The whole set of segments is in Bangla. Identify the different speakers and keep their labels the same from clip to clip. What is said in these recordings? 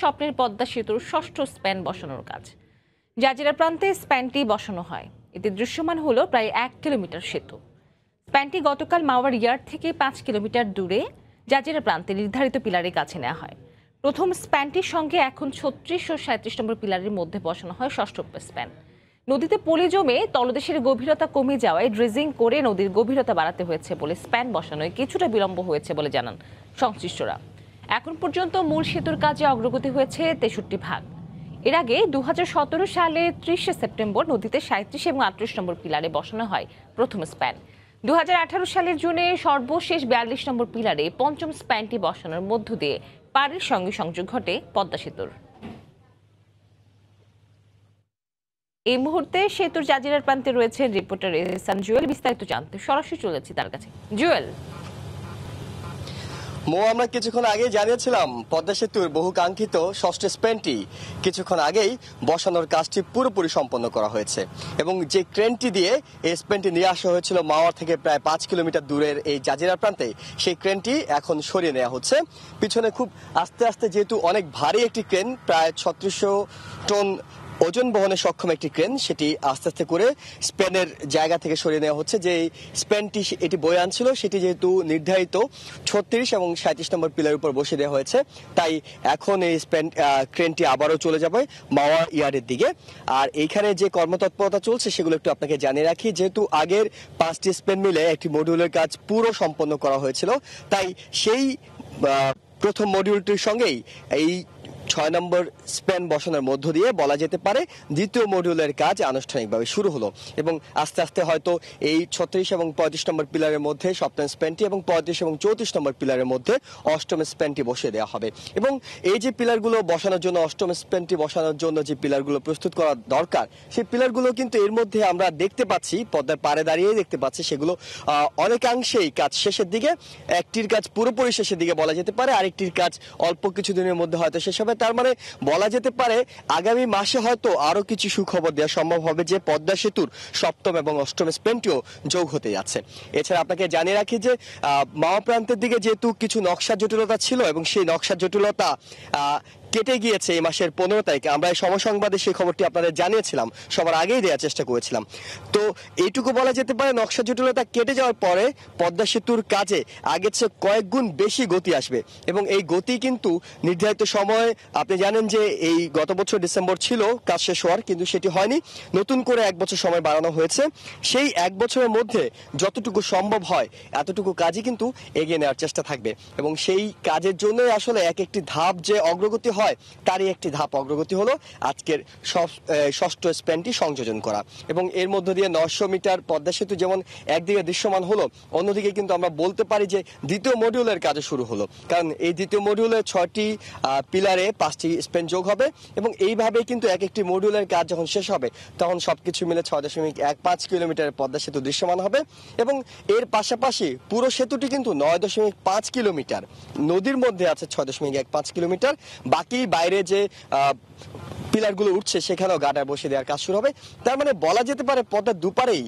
Speaker 1: স্বপ্নের পদ্মা সেতুর ষষ্ঠ স্প্যান বসানোর কাজ। জাজিরা প্রান্তে স্প্যানটি বসানো হয়। এতে দৃশ্যমান হলো প্রায় 1 কিলোমিটার সেতু। স্প্যানটি গতকাল মাওয়ার ইয়ার্ড থেকে 5 কিলোমিটার দূরে জাজিরা প্রান্তে নির্ধারিত পিলারের কাছে নেওয়া হয়। প্রথম স্প্যানটির সঙ্গে এখন 36 ও 37 নম্বর পিলারের মধ্যে বসানো হয় ষষ্ঠ স্প্যান। নদীতে পলি জমে তলদেশের গভীরতা কমে যাওয়ায় ড্রেজিং করে নদীর গভীরতা বাড়াতে হয়েছে বলে স্প্যান বসানোয় কিছুটা বিলম্ব হয়েছে বলে জানান সংশ্লিষ্টরা। এখন পর্যন্ত মূল সেতুর কাজে অগ্রগতি হয়েছে 63 ভাগ। এর আগে 2017 সালে 30 সেপ্টেম্বর নদীতে 37 এবং 38 নম্বর পিলারে বসানো হয় প্রথম স্প্যান। 2018 সালের জুনে সর্বশেষ 42 নম্বর পিলারে পঞ্চম স্প্যানটি বসানোর মধ্য দিয়ে পাড়ের সঙ্গে সংযোগ ঘটে পদ্মা সেতুর। এই মুহূর্তে সেতুর জাজিরার প্রান্তে রয়েছে রিপোর্টার এহসান জুয়েল। বিস্তারিত জানতে সরাসরি চলেছি তার কাছে। জুয়েল,
Speaker 2: আমরা কিছুক্ষণ আগে জানিয়েছিলাম পদ্মা সেতুর বহু কাঙ্ক্ষিত ষষ্ঠ স্প্যানটি কিছুক্ষণ আগেই বসানোর কাজটি পুরোপুরি সম্পন্ন করা হয়েছে এবং যে ক্রেনটি দিয়ে এই স্প্যানটি নিয়ে আসা হয়েছিল মাওয়ার থেকে প্রায় 5 কিলোমিটার দূরের এই জাজিরা প্রান্তে, সেই ক্রেনটি এখন সরিয়ে নেওয়া হচ্ছে। পিছনে খুব আস্তে আস্তে, যেহেতু অনেক ভারী একটি ক্রেন, প্রায় 3600 টন ওজন বহনে সক্ষম একটি ক্রেন, সেটি আস্তে আস্তে করে স্প্যানের জায়গা থেকে সরিয়ে নেওয়া হচ্ছে। যে স্প্যানটি এটি বয়ে আনছিল সেটি যেহেতু নির্ধারিত 36 এবং 37 নম্বর পিলারের উপর বসিয়ে দেওয়া হয়েছে, তাই এখন এই ক্রেনটি আবারও চলে যাবে মাওয়া ইয়ার্ডের দিকে। আর এইখানে যে কর্মতৎপরতা চলছে সেগুলো একটু আপনাকে জানিয়ে রাখি। যেহেতু আগের 5টি স্প্যান মিলে একটি মডিউলের কাজ পুরো সম্পন্ন করা হয়েছিল, তাই সেই প্রথম মডিউলটির সঙ্গেই এই 6 নম্বর স্প্যান বসানোর মধ্য দিয়ে বলা যেতে পারে দ্বিতীয় মডিউলের কাজ আনুষ্ঠানিকভাবে শুরু হলো এবং আস্তে আস্তে হয়তো এই 36 এবং 35 নম্বর পিলারের মধ্যে সপ্তম স্প্যানটি এবং 35 এবং 34 নম্বর পিলারের মধ্যে অষ্টম স্প্যানটি বসিয়ে দেওয়া হবে। এবং এই যে পিলারগুলো বসানোর জন্য, অষ্টম স্প্যানটি বসানোর জন্য যে পিলারগুলো প্রস্তুত করা দরকার, সেই পিলারগুলো কিন্তু এর মধ্যে আমরা দেখতে পাচ্ছি, পদ্মার পাড়ে দাঁড়িয়ে দেখতে পাচ্ছি, সেগুলো অনেকাংশেই কাজ শেষের দিকে। একটির কাজ পুরোপুরি শেষের দিকে বলা যেতে পারে, আরেকটির কাজ অল্প কিছুদিনের মধ্যে হয়তো শেষ হবে। তার মানে বলা যেতে পারে আগামী মাসে হয়তো আরো কিছু সুখবর দেওয়া সম্ভব হবে যে পদ্মা সেতুর সপ্তম এবং অষ্টম স্প্যানটিও যোগ হতে যাচ্ছে। এছাড়া আপনাকে জানিয়ে রাখি যে মাওয়া প্রান্তের দিকে যেহেতু কিছু নকশা জটিলতা ছিল এবং সেই নকশা জটিলতা কেটে গিয়েছে এই মাসের 15 তারিখে। আমরা এই সমসংবাদে সেই খবরটি আপনাদের জানিয়েছিলাম, সবার আগেই দেওয়ার চেষ্টা করেছিলাম। তো এইটুকু বলা যেতে পারে নকশা জটিলতা কেটে যাওয়ার পরে পদ্মা সেতুর কাজে আগের চেয়ে কয়েক গুণ বেশি গতি আসবে এবং এই গতি কিন্তু নির্ধারিত সময়, আপনি জানেন যে এই গত বছর ডিসেম্বর ছিল কাজ শেষ হওয়ার, কিন্তু সেটি হয়নি। নতুন করে 1 বছর সময় বাড়ানো হয়েছে। সেই 1 বছরের মধ্যে যতটুকু সম্ভব হয় এতটুকু কাজই কিন্তু এগিয়ে নেওয়ার চেষ্টা থাকবে এবং সেই কাজের জন্যই আসলে এক একটি ধাপ যে অগ্রগতি হয়, তারই একটি ধাপ অগ্রগতি হলো আজকের ষষ্ঠ স্প্যানটি সংযোজন করা। এবং এর মধ্য দিয়ে 900 মিটার পদ্মা সেতু যেমন একদিকে দৃশ্যমান হলো, অন্যদিকে কিন্তু আমরা বলতে পারি যে দ্বিতীয় মডিউলের কাজ শুরু হলো, কারণ এই দ্বিতীয় মডিউলে 6টি পিলারে 5টি স্প্যান যোগ হবে এবং এইভাবে কিন্তু এক একটি মডিউলের কাজ যখন শেষ হবে তখন সবকিছু মিলে 6.15 কিলোমিটার পদ্মা সেতু দৃশ্যমান হবে। এবং এর পাশাপাশি পুরো সেতুটি কিন্তু 9.5 কিলোমিটার, নদীর মধ্যে আছে 6.15 কিলোমিটার। বাকি বাইরে যে পিলারগুলো উঠছে সেখানেও গার্ডার বসিয়ে দেওয়ার কাজ শুরু হবে। তার মানে বলা যেতে পারে পদ্মার দুপারেই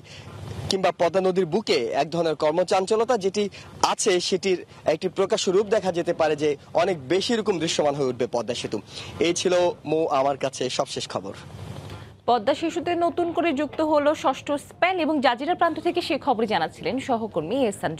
Speaker 2: কিংবা পদ্মা নদীর বুকে এক ধরনের কর্মচাঞ্চলতা যেটি আছে সেটির একটি প্রকাশ রূপ দেখা যেতে পারে যে অনেক বেশি রকম দৃশ্যমান হয়ে উঠবে পদ্মা সেতু। এই ছিল আমার কাছে সবশেষ খবর।
Speaker 1: পদ্মা সেতুতে নতুন করে যুক্ত হলো ষষ্ঠ স্প্যান এবং জাজিরা প্রান্ত থেকে সে খবর জানাচ্ছিলেন সহকর্মী এহসান।